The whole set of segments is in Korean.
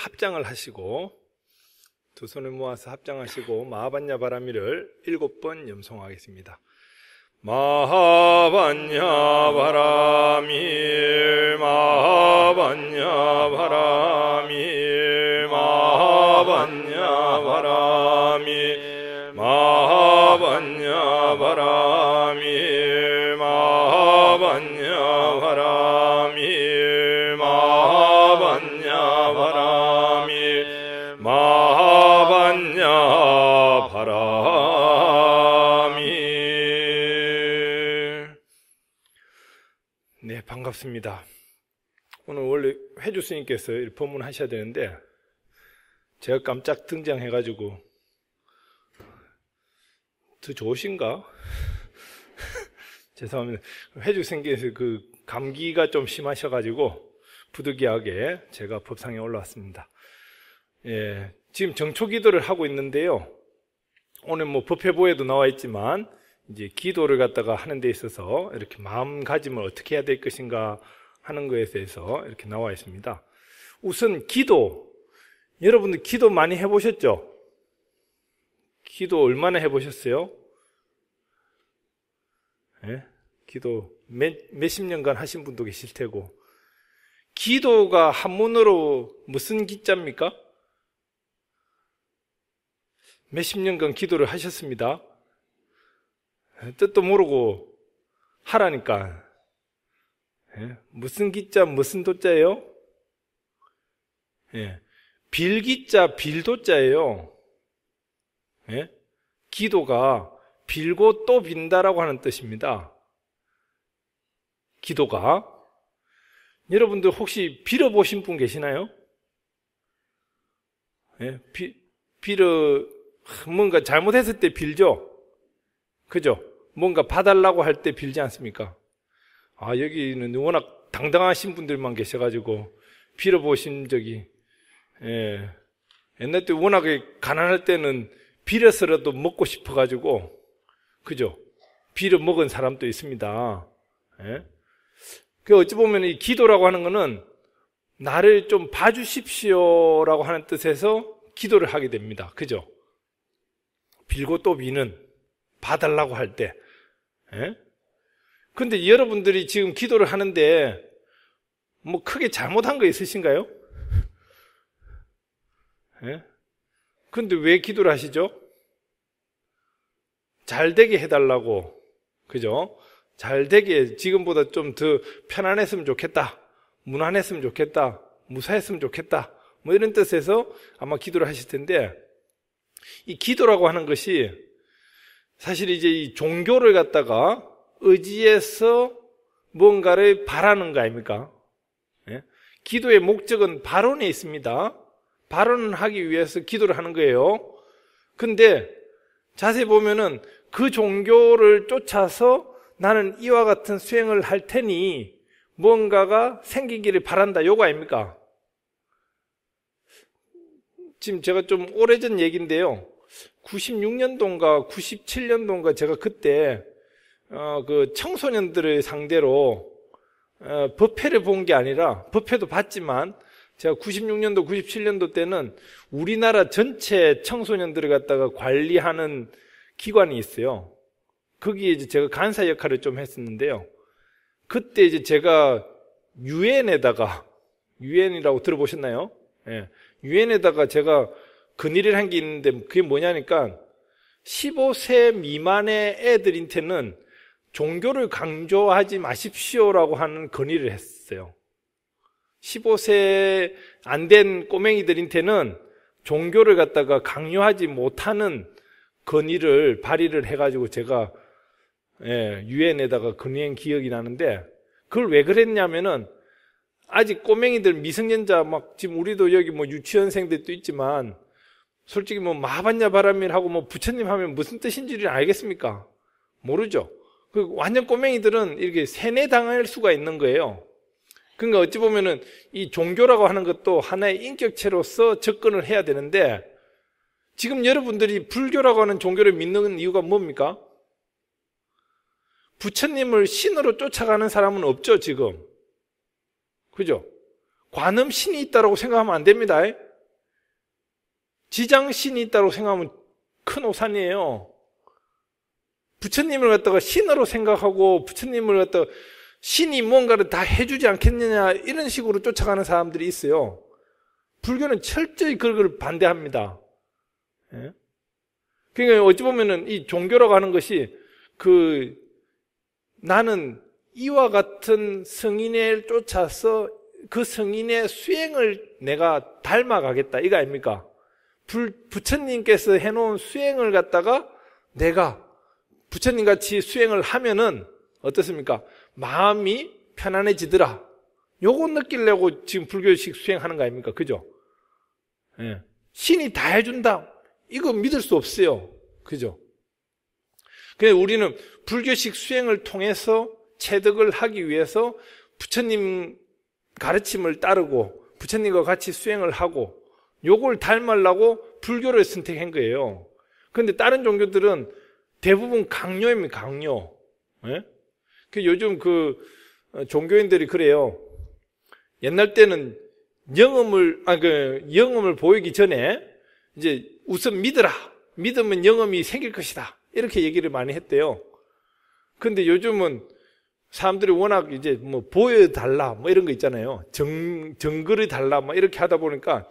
합장을 하시고 두 손을 모아서 합장하시고 마하반야 바라미를 7번 염송하겠습니다. 마하반야 바라미 마하반야 바라미 마하반야 바라미 마하반야 바라미 마하반야 바라미 마하반야 바라미 마하반야 바라미. 네, 반갑습니다. 오늘 원래 회주 스님께서 법문하셔야 되는데 제가 깜짝 등장해가지고 더 좋으신가? 죄송합니다. 회주 스님께서 그 감기가 좀 심하셔가지고 부득이하게 제가 법상에 올라왔습니다. 예, 지금 정초기도를 하고 있는데요. 오늘 뭐 법회보에도 나와 있지만 이제 기도를 갖다가 하는 데 있어서 이렇게 마음가짐을 어떻게 해야 될 것인가 하는 것에 대해서 이렇게 나와 있습니다. 우선 기도, 여러분들 기도 많이 해보셨죠? 기도 얼마나 해보셨어요? 예? 기도 몇십 년간 하신 분도 계실 테고. 기도가 한문으로 무슨 기자입니까? 몇십 년간 기도를 하셨습니다. 뜻도 모르고 하라니까. 예? 무슨 기자, 무슨 도자예요? 예. 빌기자, 빌도자예요. 예? 기도가 빌고 또 빈다라고 하는 뜻입니다. 기도가. 여러분들 혹시 빌어보신 분 계시나요? 예? 뭔가 잘못했을 때 빌죠? 그죠? 뭔가 봐달라고 할 때 빌지 않습니까? 아, 여기는 워낙 당당하신 분들만 계셔가지고 빌어보신 적이, 예. 옛날 때 워낙에 가난할 때는 빌어서라도 먹고 싶어가지고, 그죠? 빌어 먹은 사람도 있습니다. 예. 그 어찌 보면 이 기도라고 하는 거는 나를 좀 봐주십시오라고 하는 뜻에서 기도를 하게 됩니다. 그죠? 빌고 또 비는, 봐달라고 할 때. 예? 근데 여러분들이 지금 기도를 하는데 뭐 크게 잘못한 거 있으신가요? 예? 근데 왜 기도를 하시죠? 잘 되게 해달라고. 그죠? 잘 되게, 지금보다 좀 더 편안했으면 좋겠다, 무난했으면 좋겠다, 무사했으면 좋겠다, 뭐 이런 뜻에서 아마 기도를 하실 텐데, 이 기도라고 하는 것이 사실 이제 이 종교를 갖다가 의지해서 뭔가를 바라는 거 아닙니까? 예? 기도의 목적은 발언에 있습니다. 발언을 하기 위해서 기도를 하는 거예요. 근데 자세히 보면은 그 종교를 쫓아서 나는 이와 같은 수행을 할 테니 뭔가가 생기기를 바란다, 요거 아닙니까? 지금 제가 좀 오래전 얘기인데요. 96년도인가 97년도인가 제가 그때 그 청소년들을 상대로 법회를 본 게 아니라, 법회도 봤지만 제가 96년도 97년도 때는 우리나라 전체 청소년들을 갖다가 관리하는 기관이 있어요. 거기에 이제 제가 간사 역할을 좀 했었는데요. 그때 이제 제가 유엔이라고 들어보셨나요? 예. 유엔에다가 제가 건의를 한 게 있는데, 그게 뭐냐니까 15세 미만의 애들한테는 종교를 강조하지 마십시오라고 하는 건의를 했어요. 15세 안 된 꼬맹이들한테는 종교를 갖다가 강요하지 못하는 건의를 발의를 해가지고 제가 유엔에다가 건의한 기억이 나는데, 그걸 왜 그랬냐면은 아직 꼬맹이들, 미성년자, 막 지금 우리도 여기 뭐 유치원생들도 있지만 솔직히 뭐 마하반야 바라밀하고 뭐 부처님 하면 무슨 뜻인지를 알겠습니까? 모르죠. 그 완전 꼬맹이들은 이렇게 세뇌당할 수가 있는 거예요. 그러니까 어찌 보면은 이 종교라고 하는 것도 하나의 인격체로서 접근을 해야 되는데, 지금 여러분들이 불교라고 하는 종교를 믿는 이유가 뭡니까? 부처님을 신으로 쫓아가는 사람은 없죠, 지금. 그죠? 관음 신이 있다고 생각하면 안 됩니다. 지장신이 있다고 생각하면 큰 오산이에요. 부처님을 갖다가 신으로 생각하고 부처님을 갖다가 신이 뭔가를 다 해주지 않겠느냐 이런 식으로 쫓아가는 사람들이 있어요. 불교는 철저히 그걸 반대합니다. 예? 그러니까 어찌 보면은 이 종교라고 하는 것이 나는 이와 같은 성인을 쫓아서 그 성인의 수행을 내가 닮아가겠다 이거 아닙니까? 부처님께서 해놓은 수행을 갖다가 내가 부처님 같이 수행을 하면은 어떻습니까? 마음이 편안해지더라. 요거 느끼려고 지금 불교식 수행하는 거 아닙니까? 그죠? 예. 신이 다 해준다. 이거 믿을 수 없어요. 그죠? 그래서 우리는 불교식 수행을 통해서 체득을 하기 위해서 부처님 가르침을 따르고 부처님과 같이 수행을 하고 요걸 닮으려고 불교를 선택한 거예요. 그런데 다른 종교들은 대부분 강요입니다. 강요. 예? 요즘 종교인들이 그래요. 옛날 때는 영험을 보이기 전에 이제 우선 믿으라. 믿으면 영험이 생길 것이다. 이렇게 얘기를 많이 했대요. 근데 요즘은 사람들이 워낙 이제 뭐 보여달라 뭐 이런 거 있잖아요. 정글이 달라 뭐 이렇게 하다 보니까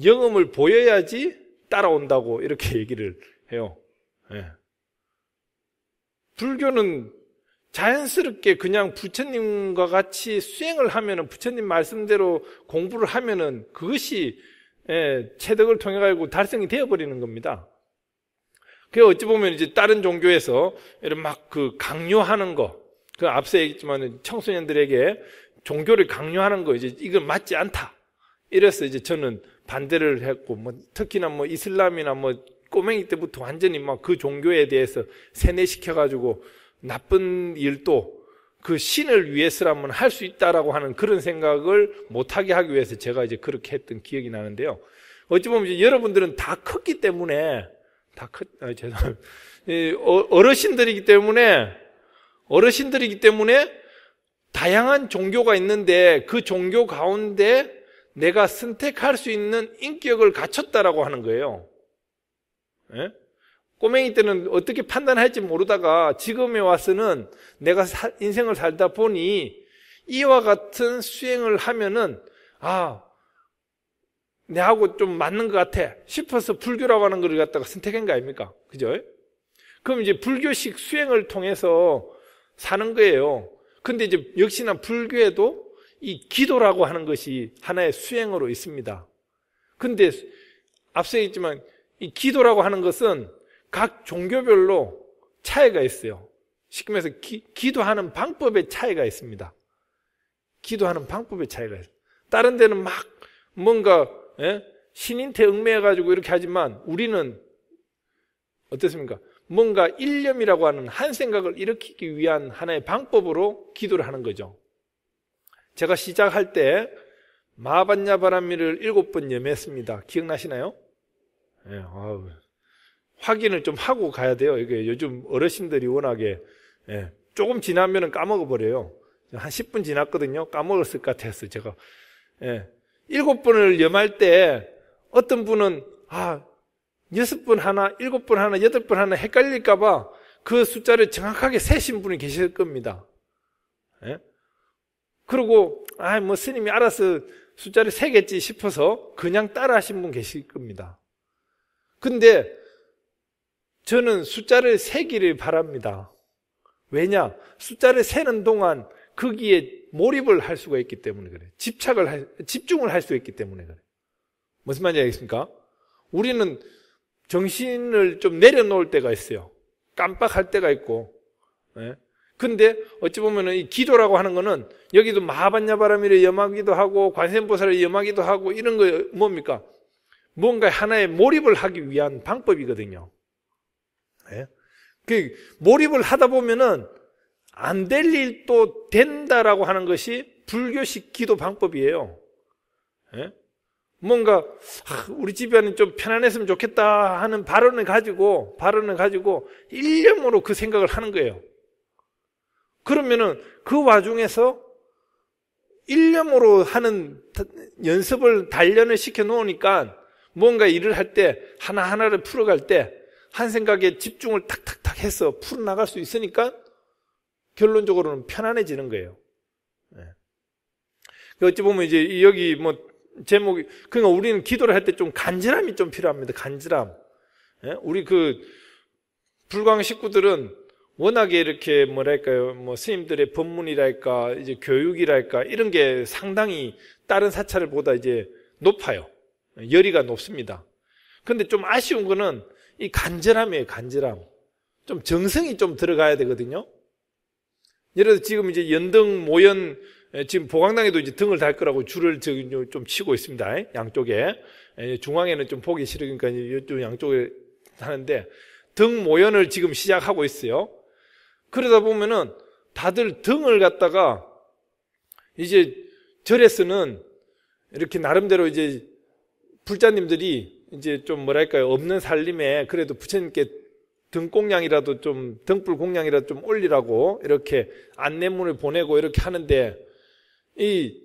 영험을 보여야지 따라온다고 이렇게 얘기를 해요. 예. 불교는 자연스럽게 그냥 부처님과 같이 수행을 하면은 부처님 말씀대로 공부를 하면은 그것이 체득을 통해 가지고 달성이 되어버리는 겁니다. 그 어찌 보면 이제 다른 종교에서 이런 막 강요하는 거, 앞서 얘기했지만 청소년들에게 종교를 강요하는 거 이제 이건 맞지 않다. 이래서 이제 저는 반대를 했고, 특히나 이슬람이나 꼬맹이 때부터 완전히 막 그 종교에 대해서 세뇌시켜가지고 나쁜 일도 그 신을 위해서라면 할 수 있다라고 하는 그런 생각을 못하게 하기 위해서 제가 이제 그렇게 했던 기억이 나는데요. 어찌 보면 이제 여러분들은 다 컸기 때문에, 죄송합니다. 어르신들이기 때문에 다양한 종교가 있는데 그 종교 가운데 내가 선택할 수 있는 인격을 갖췄다라고 하는 거예요. 예? 꼬맹이 때는 어떻게 판단할지 모르다가 지금에 와서는 내가 인생을 살다 보니 이와 같은 수행을 하면은 내하고 좀 맞는 것 같아 싶어서 불교라고 하는 걸 갖다가 선택한 거 아닙니까? 그죠? 그럼 이제 불교식 수행을 통해서 사는 거예요. 근데 이제 역시나 불교에도 이 기도라고 하는 것이 하나의 수행으로 있습니다. 근데 앞서 얘기했지만 이 기도라고 하는 것은 각 종교별로 차이가 있어요. 쉽게 말해서 기도하는 방법의 차이가 있습니다. 기도하는 방법의 차이가 있어요. 다른 데는 막 뭔가 신인태 얽매여가지고 이렇게 하지만 우리는 어떻습니까? 뭔가 일념이라고 하는 한 생각을 일으키기 위한 하나의 방법으로 기도를 하는 거죠. 제가 시작할 때 마하반야바라미를 7번 염했습니다. 기억나시나요? 네, 확인을 좀 하고 가야 돼요. 이게 요즘 어르신들이 워낙에 조금 지나면 까먹어버려요. 한 10분 지났거든요. 까먹었을 것 같아서 제가 7번을 염할 때 어떤 분은 6번 하나, 7번 하나, 8번 하나 헷갈릴까봐 그 숫자를 정확하게 세신 분이 계실 겁니다. 그리고 스님이 알아서 숫자를 세겠지 싶어서 그냥 따라 하신 분 계실 겁니다. 근데 저는 숫자를 세기를 바랍니다. 왜냐? 숫자를 세는 동안 거기에 몰입을 할 수가 있기 때문에 그래요. 집중을 할 수 있기 때문에 그래요. 무슨 말인지 알겠습니까? 우리는 정신을 좀 내려놓을 때가 있어요. 깜빡할 때가 있고. 근데 어찌 보면은 이 기도라고 하는 거는 여기도 마하반야바라미를 염하기도 하고 관세음보살을 염하기도 하고 이런 거 뭡니까? 뭔가 하나의 몰입을 하기 위한 방법이거든요. 그 몰입을 하다 보면은 안 될 일도 된다라고 하는 것이 불교식 기도 방법이에요. 뭔가 우리 집안은 좀 편안했으면 좋겠다 하는 발언을 가지고 일념으로 그 생각을 하는 거예요. 그러면은 그 와중에서 일념으로 하는 연습을 단련을 시켜 놓으니까 뭔가 일을 할 때 하나하나를 풀어갈 때 한 생각에 집중을 탁탁탁 해서 풀어나갈 수 있으니까 결론적으로는 편안해지는 거예요. 어찌 보면 이제 여기 뭐 제목이, 그러니까 우리는 기도를 할 때 좀 간절함이 좀 필요합니다. 간절함. 우리 불광 식구들은 워낙에 이렇게 뭐랄까요, 뭐 스님들의 법문이랄까, 이제 교육이랄까, 이런 게 상당히 다른 사찰보다 이제 높아요. 열의가 높습니다. 근데 좀 아쉬운 거는 이 간절함이에요, 간절함. 좀 정성이 좀 들어가야 되거든요. 예를 들어 지금 이제 연등 모연, 지금 보강당에도 이제 등을 달 거라고 줄을 좀 치고 있습니다. 양쪽에. 중앙에는 좀 보기 싫으니까 이쪽 양쪽에 하는데, 등 모연을 지금 시작하고 있어요. 그러다 보면은 다들 등을 갖다가 이제 절에서는 이렇게 나름대로 이제 불자님들이 이제 좀 뭐랄까요, 없는 살림에 그래도 부처님께 등공양이라도 좀, 등불 공양이라도 좀 올리라고 이렇게 안내문을 보내고 이렇게 하는데, 이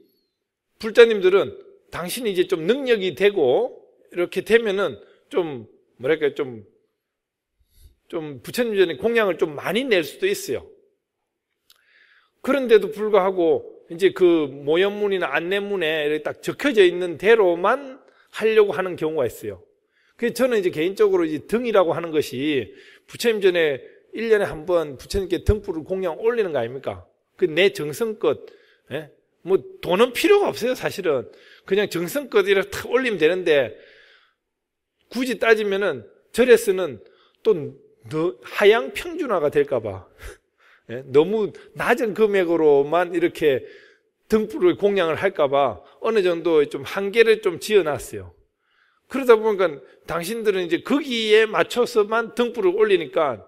불자님들은 당신이 이제 좀 능력이 되고 이렇게 되면은 좀 뭐랄까요, 좀 부처님 전에 공양을 좀 많이 낼 수도 있어요. 그런데도 불구하고 이제 그 모연문이나 안내문에 이렇게 딱 적혀져 있는 대로만 하려고 하는 경우가 있어요. 그래서 저는 이제 개인적으로 이 등이라고 하는 것이 부처님 전에 1년에 한 번 부처님께 등불을 공양 올리는 거 아닙니까? 그 내 정성껏, 뭐 돈은 필요가 없어요, 사실은. 그냥 정성껏 이렇게 탁 올리면 되는데, 굳이 따지면은 절에서는 또 하향 평준화가 될까봐 너무 낮은 금액으로만 이렇게 등불을 공양을 할까봐 어느 정도 좀 한계를 좀 지어놨어요. 그러다 보니까 당신들은 이제 거기에 맞춰서만 등불을 올리니까,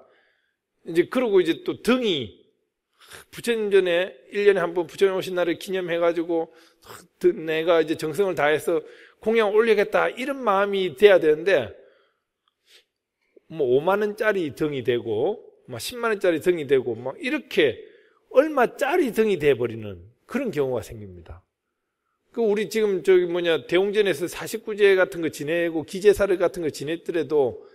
이제 그러고 이제 또 등이 부처님 전에 1년에 한 번 부처님 오신 날을 기념해가지고 내가 이제 정성을 다해서 공양 올리겠다 이런 마음이 돼야 되는데, 뭐 5만 원짜리 등이 되고 막 10만 원짜리 등이 되고 막 이렇게 얼마짜리 등이 돼버리는 그런 경우가 생깁니다. 그 우리 지금 대웅전에서 49제 같은 거 지내고 기제사를 같은 거 지냈더라도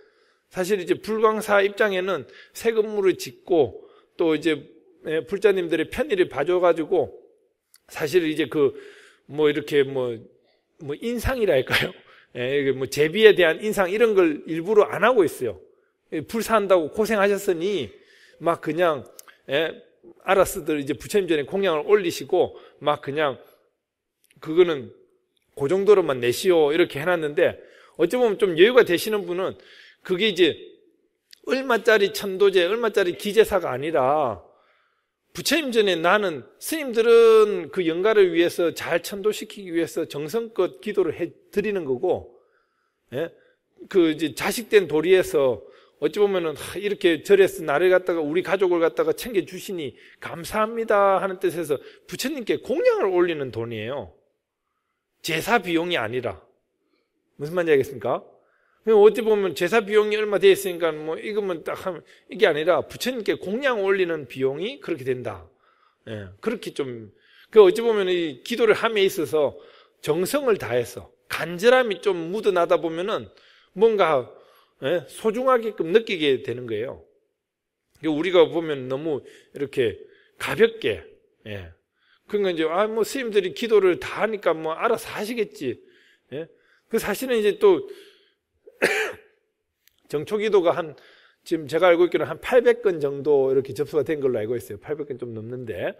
사실 이제 불광사 입장에는 새 건물을 짓고 또 이제 불자님들의 편의를 봐줘가지고 사실 이제 뭐 이렇게 뭐 인상이랄까요? 뭐 제비에 대한 인상 이런 걸 일부러 안 하고 있어요. 불사한다고 고생하셨으니 막 그냥 알아서들 이제 부처님 전에 공양을 올리시고 막 그냥 그거는 그 정도로만 내시오 이렇게 해놨는데, 어찌 보면 좀 여유가 되시는 분은 그게 이제 얼마짜리 천도제, 얼마짜리 기제사가 아니라 부처님 전에 나는 스님들은 그 영가를 위해서 잘 천도시키기 위해서 정성껏 기도를 해 드리는 거고, 그 이제 자식된 도리에서 어찌 보면은 이렇게 절에서 나를 갖다가 우리 가족을 갖다가 챙겨주시니 감사합니다 하는 뜻에서 부처님께 공양을 올리는 돈이에요. 제사 비용이 아니라. 무슨 말인지 알겠습니까? 어찌 보면 제사 비용이 얼마 돼 있으니까 뭐 이거면 딱 하면 이게 아니라 부처님께 공양 올리는 비용이 그렇게 된다. 그렇게 좀, 어찌 보면 이 기도를 함에 있어서 정성을 다해서 간절함이 좀 묻어나다 보면은 뭔가 소중하게끔 느끼게 되는 거예요. 우리가 보면 너무 이렇게 가볍게, 그러니까 이제 뭐 스님들이 기도를 다 하니까 뭐 알아서 하시겠지. 그 사실은 이제 또 정초기도가 지금 제가 알고 있기로는 한 800건 정도 이렇게 접수가 된 걸로 알고 있어요. 800건 좀 넘는데,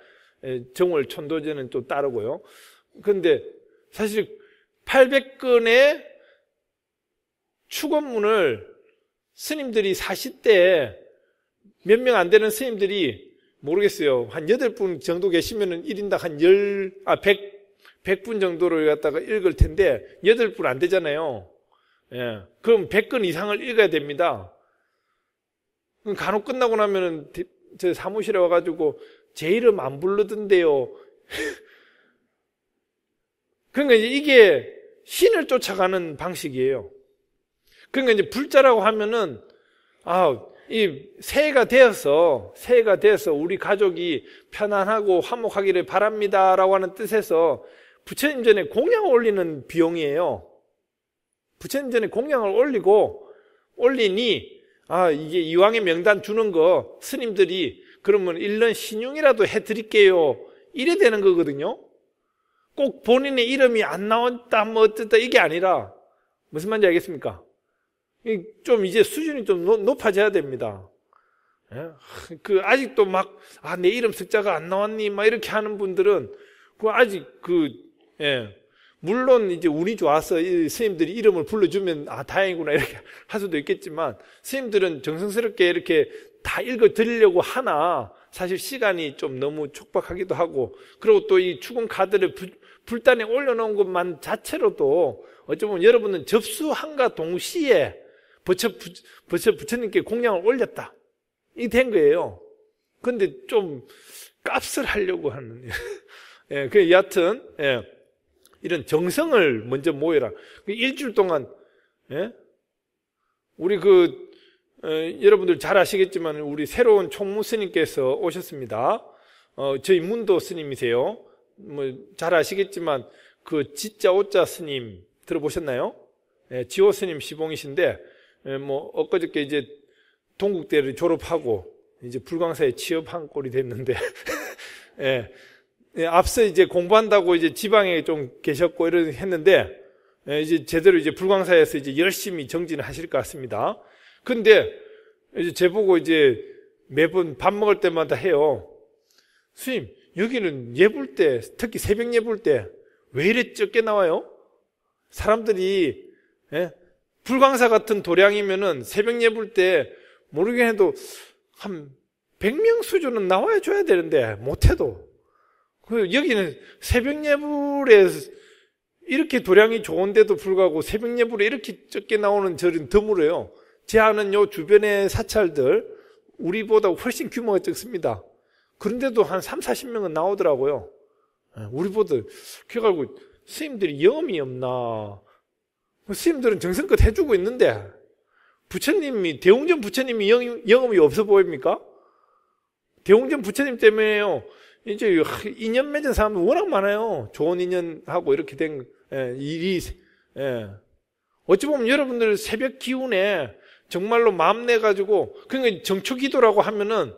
정월 천도제는 또 따르고요. 그런데 사실 800건의 축원문을 스님들이 사실 때 몇 명 안 되는 스님들이 모르겠어요. 한 8분 정도 계시면은 1인당 한 100분 정도를 갖다가 읽을 텐데 8분 안 되잖아요. 그럼 100건 이상을 읽어야 됩니다. 간혹 끝나고 나면은 저 사무실에 와가지고 제 이름 안 부르던데요. 그러니까 이게 신을 쫓아가는 방식이에요. 그러니까 이제 불자라고 하면은 이 새해가 되어서 우리 가족이 편안하고 화목하기를 바랍니다라고 하는 뜻에서 부처님 전에 공양 올리는 비용이에요. 부처님 전에 공양을 올리니 이게 이왕의 명단 주는 거 스님들이 그러면 1년 신용이라도 해드릴게요. 이래 되는 거거든요. 꼭 본인의 이름이 안 나왔다 뭐 어쨌다 이게 아니라 무슨 말인지 알겠습니까? 좀 이제 수준이 좀 높아져야 됩니다. 아직도 내 이름 숫자가 안 나왔니? 막 이렇게 하는 분들은 아직 물론 이제 운이 좋아서 스님들이 이름을 불러주면 다행이구나 이렇게 할 수도 있겠지만 스님들은 정성스럽게 이렇게 다 읽어드리려고 하나 사실 시간이 좀 너무 촉박하기도 하고 그리고 또 이 축원 카드를 불단에 올려놓은 것만 자체로도 어쩌면 여러분은 접수함과 동시에 부처님께 공양을 올렸다 이 된 거예요. 근데 좀 값을 하려고 하는 여하튼 이런 정성을 먼저 모여라. 일주일 동안 우리 여러분들 잘 아시겠지만 우리 새로운 총무 스님께서 오셨습니다. 저희 문도 스님이세요. 잘 아시겠지만 지자 오자 스님 들어보셨나요? 지호 스님 시봉이신데 엊그저께 이제 동국대를 졸업하고 이제 불광사에 취업한 꼴이 됐는데 앞서 이제 공부한다고 이제 지방에 좀 계셨고 이런 했는데 이제 제대로 이제 불광사에서 이제 열심히 정진을 하실 것 같습니다. 근데 이제 제보고 이제 매번 밥 먹을 때마다 해요. 스님, 여기는 예불 때, 특히 새벽 예불 때 왜 이래 적게 나와요? 사람들이 불광사 같은 도량이면은 새벽 예불 때 모르긴 해도 한 100명 수준은 나와야 줘야 되는데 못해도 여기는 새벽 예불에 이렇게 도량이 좋은데도 불구하고 새벽 예불에 이렇게 적게 나오는 절은 드물어요. 제 아는 요 주변의 사찰들 우리보다 훨씬 규모가 적습니다. 그런데도 한 3, 40명은 나오더라고요. 우리보다 그래가지고 스님들이 영험이 없나. 스님들은 정성껏 해주고 있는데 부처님이 대웅전 부처님이 영험이 없어 보입니까? 대웅전 부처님 때문에요. 이제 인연 맺은 사람도 워낙 많아요. 좋은 인연하고 이렇게 된 일이. 어찌 보면 여러분들 새벽 기운에 정말로 마음 내가지고 그러니까 정초기도라고 하면은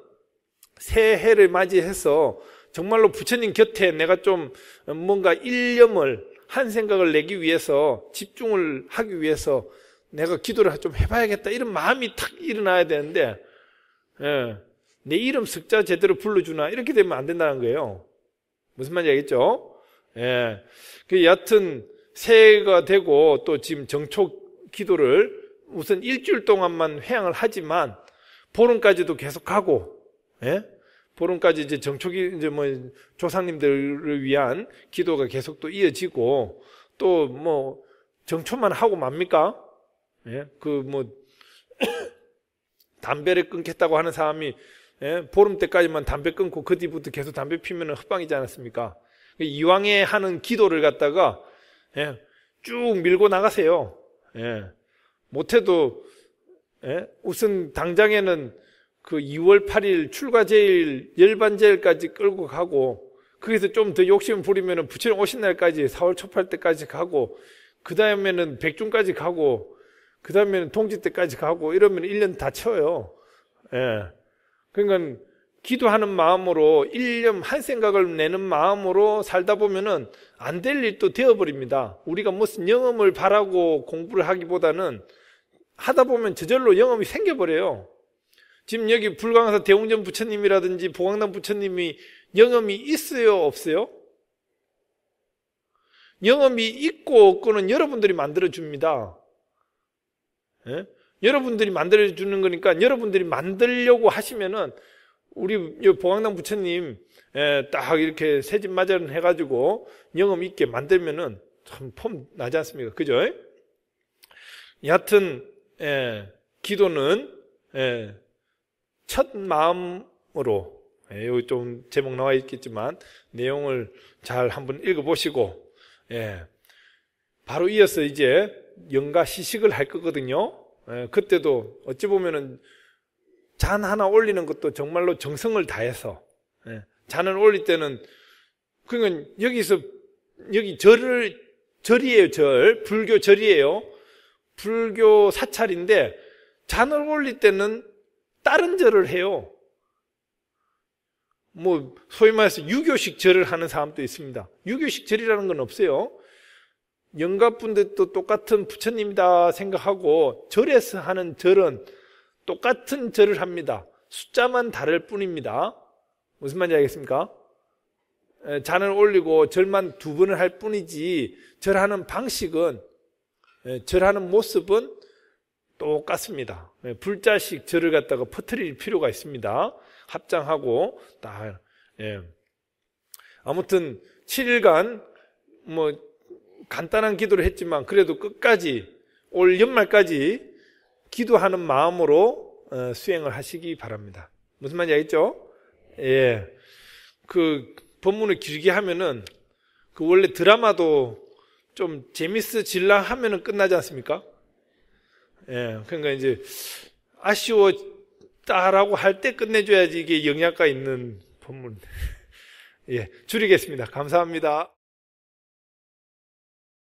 새해를 맞이해서 정말로 부처님 곁에 내가 좀 뭔가 일념을 한 생각을 내기 위해서 집중을 하기 위해서 내가 기도를 좀 해봐야겠다 이런 마음이 탁 일어나야 되는데 내 이름 석자 제대로 불러주나 이렇게 되면 안 된다는 거예요. 무슨 말인지 알겠죠? 여하튼 새해가 되고 또 지금 정초 기도를 우선 일주일 동안만 회양을 하지만 보름까지도 계속하고 보름까지 이제 정초기 이제 조상님들을 위한 기도가 계속 또 이어지고 또 정초만 하고 맙니까? 담배를 끊겠다고 하는 사람이 보름 때까지만 담배 끊고 그 뒤부터 계속 담배 피면 헛방이지 않았습니까? 이왕에 하는 기도를 갖다가 쭉 밀고 나가세요. 못해도 우선 당장에는 2월 8일 출가제일 열반제일까지 끌고 가고 거기서 좀 더 욕심 부리면 부처님 오신 날까지 4월 초팔 때까지 가고 그 다음에는 백중까지 가고 그 다음에는 동지 때까지 가고 이러면 1년 다 채워요. 그러니까 기도하는 마음으로 일념 한 생각을 내는 마음으로 살다 보면은 안 될 일도 되어버립니다. 우리가 무슨 영험을 바라고 공부를 하기보다는 하다 보면 저절로 영험이 생겨버려요. 지금 여기 불광사 대웅전 부처님이라든지 보광당 부처님이 영험이 있어요, 없어요? 영험이 있고 없고는 여러분들이 만들어줍니다. 여러분들이 만들어주는 거니까 여러분들이 만들려고 하시면은 우리 보광당 부처님 딱 이렇게 새집 마련 해가지고 영험 있게 만들면은 참 폼 나지 않습니까? 그죠? 여하튼 기도는 첫 마음으로 여기 좀 제목 나와 있겠지만 내용을 잘 한번 읽어보시고 바로 이어서 이제 영가 시식을 할 거거든요. 그때도 어찌 보면은 잔 하나 올리는 것도 정말로 정성을 다해서 잔을 올릴 때는 그러니까 여기 절이에요. 불교 절이에요. 불교 사찰인데 잔을 올릴 때는 다른 절을 해요. 뭐 소위 말해서 유교식 절을 하는 사람도 있습니다. 유교식 절이라는 건 없어요. 영가분들도 똑같은 부처님이다 생각하고 절에서 하는 절은 똑같은 절을 합니다. 숫자만 다를 뿐입니다. 무슨 말인지 알겠습니까? 잔을 올리고 절만 2번을 할 뿐이지 절하는 방식은, 절하는 모습은 똑같습니다. 불자식 절을 갖다가 퍼뜨릴 필요가 있습니다. 합장하고 다. 아무튼 7일간 뭐 간단한 기도를 했지만 그래도 끝까지 올 연말까지 기도하는 마음으로 수행을 하시기 바랍니다. 무슨 말인지 알겠죠? 예. 그 법문을 길게 하면은 그 원래 드라마도 좀 재밌어질라 하면은 끝나지 않습니까? 예. 그러니까 이제 아쉬웠다라고 할 때 끝내줘야지 이게 영양가 있는 법문. 예. 줄이겠습니다. 감사합니다.